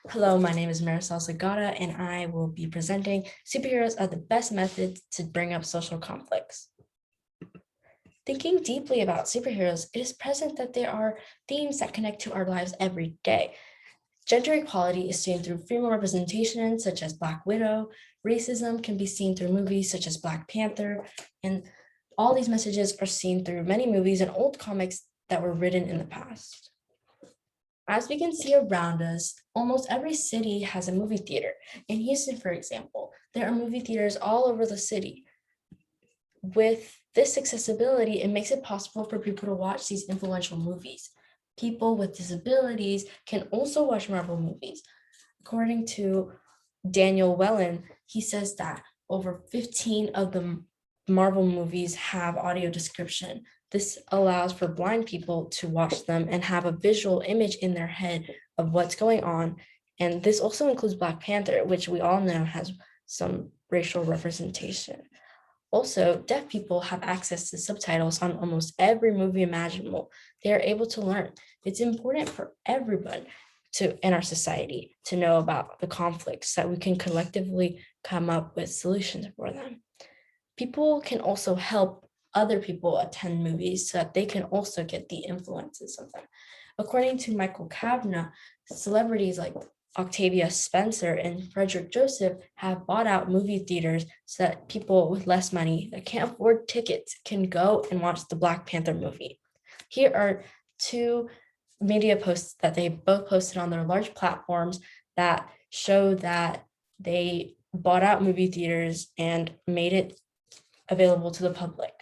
Hello, my name is Marisol Zegada, and I will be presenting superheroes are the best methods to bring up social conflicts. Thinking deeply about superheroes, it is present that there are themes that connect to our lives every day. Gender equality is seen through female representation, such as Black Widow. Racism can be seen through movies such as Black Panther, and all these messages are seen through many movies and old comics that were written in the past. As we can see around us, almost every city has a movie theater. In Houston, for example, there are movie theaters all over the city. With this accessibility, it makes it possible for people to watch these influential movies. People with disabilities can also watch Marvel movies. According to Daniel Wellen, he says that over 15 of the Marvel movies have audio description. This allows for blind people to watch them and have a visual image in their head of what's going on. And this also includes Black Panther, which we all know has some racial representation. Also, deaf people have access to subtitles on almost every movie imaginable. They are able to learn. It's important for everyone in our society to know about the conflicts so that we can collectively come up with solutions for them. People can also help other people attend movies so that they can also get the influences of them. According to Michael Kavanagh, celebrities like Octavia Spencer and Frederick Joseph have bought out movie theaters so that people with less money that can't afford tickets can go and watch the Black Panther movie. Here are two media posts that they both posted on their large platforms that show that they bought out movie theaters and made it available to the public.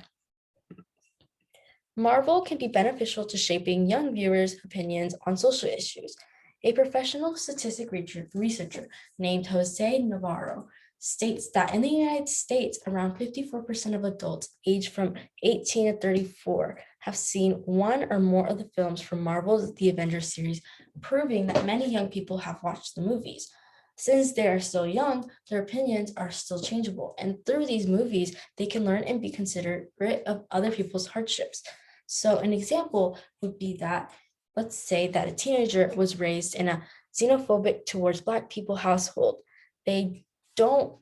Marvel can be beneficial to shaping young viewers' opinions on social issues. A professional statistic researcher named Jose Navarro states that in the United States, around 54% of adults aged from 18 to 34 have seen one or more of the films from Marvel's The Avengers series, proving that many young people have watched the movies. Since they are still young, their opinions are still changeable, and through these movies, they can learn and be considerate of other people's hardships. So an example would be that, let's say that a teenager was raised in a xenophobic towards Black people household. They don't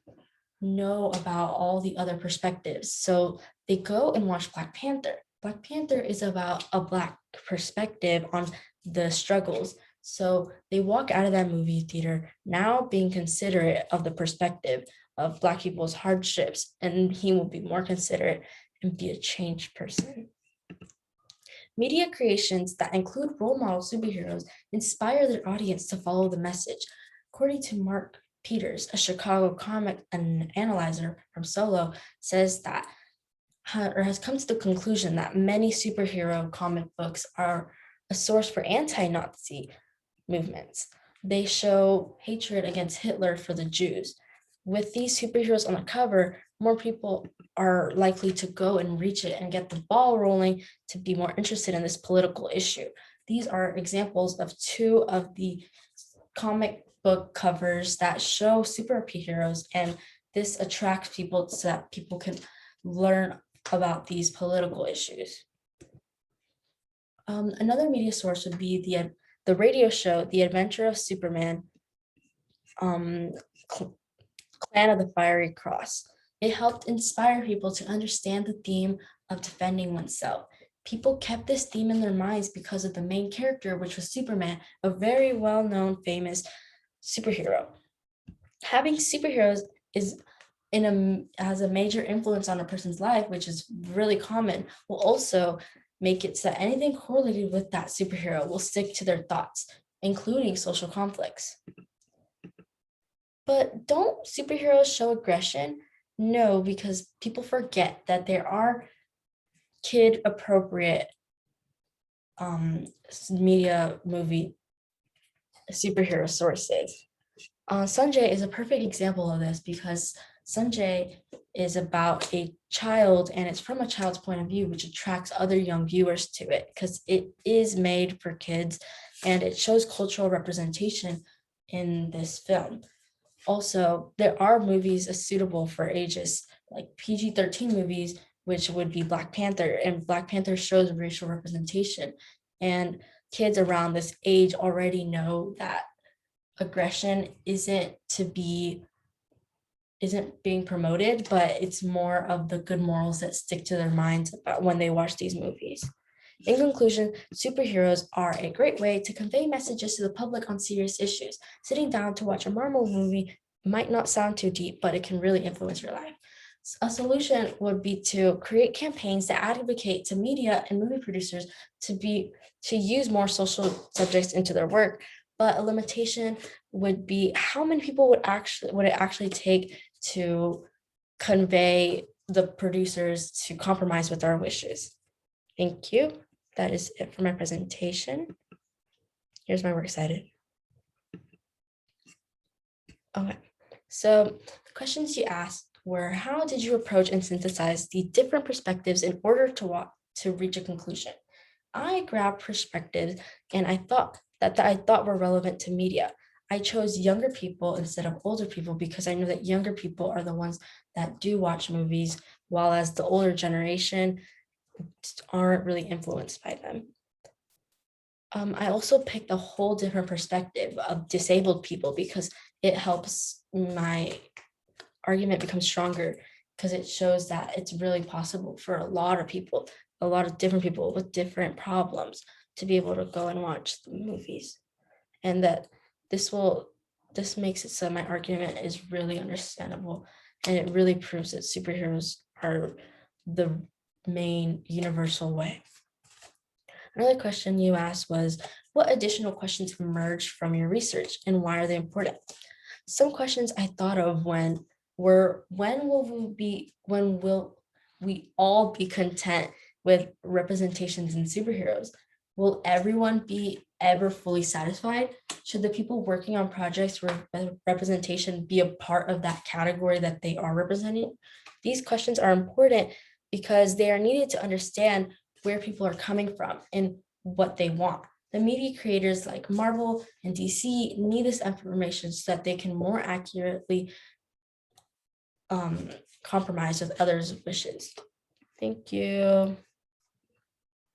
know about all the other perspectives. So they go and watch Black Panther. Black Panther is about a Black perspective on the struggles. So they walk out of that movie theater now being considerate of the perspective of Black people's hardships, and he will be more considerate and be a changed person. Media creations that include role model superheroes inspire their audience to follow the message. According to Mark Peters, a Chicago comic analyzer from Solo, says that has come to the conclusion that many superhero comic books are a source for anti-Nazi movements. They show hatred against Hitler for the Jews. With these superheroes on the cover, more people are likely to go and reach it and get the ball rolling to be more interested in this political issue. These are examples of two of the comic book covers that show superheroes, and this attracts people so that people can learn about these political issues. Another media source would be the radio show, The Adventure of Superman, Clan of the Fiery Cross. It helped inspire people to understand the theme of defending oneself. People kept this theme in their minds because of the main character, which was Superman, a very well-known, famous superhero. Having superheroes has a major influence on a person's life, which is really common, will also make it so that anything correlated with that superhero will stick to their thoughts, including social conflicts. But don't superheroes show aggression? No, because people forget that there are kid-appropriate media movie superhero sources. Sanjay is a perfect example of this because Sanjay is about a child, and it's from a child's point of view, which attracts other young viewers to it because it is made for kids and it shows cultural representation in this film. Also, there are movies suitable for ages, like PG-13 movies, which would be Black Panther, and Black Panther shows racial representation. And kids around this age already know that aggression isn't being promoted, but it's more of the good morals that stick to their minds about when they watch these movies. In conclusion, superheroes are a great way to convey messages to the public on serious issues. Sitting down to watch a Marvel movie might not sound too deep, but it can really influence your life. A solution would be to create campaigns that advocate to media and movie producers to use more social subjects into their work. But a limitation would be how many people would it actually take to convey the producers to compromise with our wishes. Thank you. That is it for my presentation. Here's my works cited. Okay, so the questions you asked were, how did you approach and synthesize the different perspectives in order to reach a conclusion? I grabbed perspectives and I thought were relevant to media. I chose younger people instead of older people because I know that younger people are the ones that do watch movies, while as the older generation aren't really influenced by them. I also picked a whole different perspective of disabled people because it helps my argument become stronger, because it shows that it's really possible for a lot of people, a lot of different people with different problems, to be able to go and watch the movies. And that this makes it so my argument is really understandable, and it really proves that superheroes are the main universal way. Another question you asked was, what additional questions emerged from your research and why are they important? Some questions I thought of were, when will we all be content with representations in superheroes? Will everyone be ever fully satisfied? Should the people working on projects where representation be a part of that category that they are representing? These questions are important because they are needed to understand where people are coming from and what they want. The media creators like Marvel and DC need this information so that they can more accurately compromise with others' wishes. Thank you.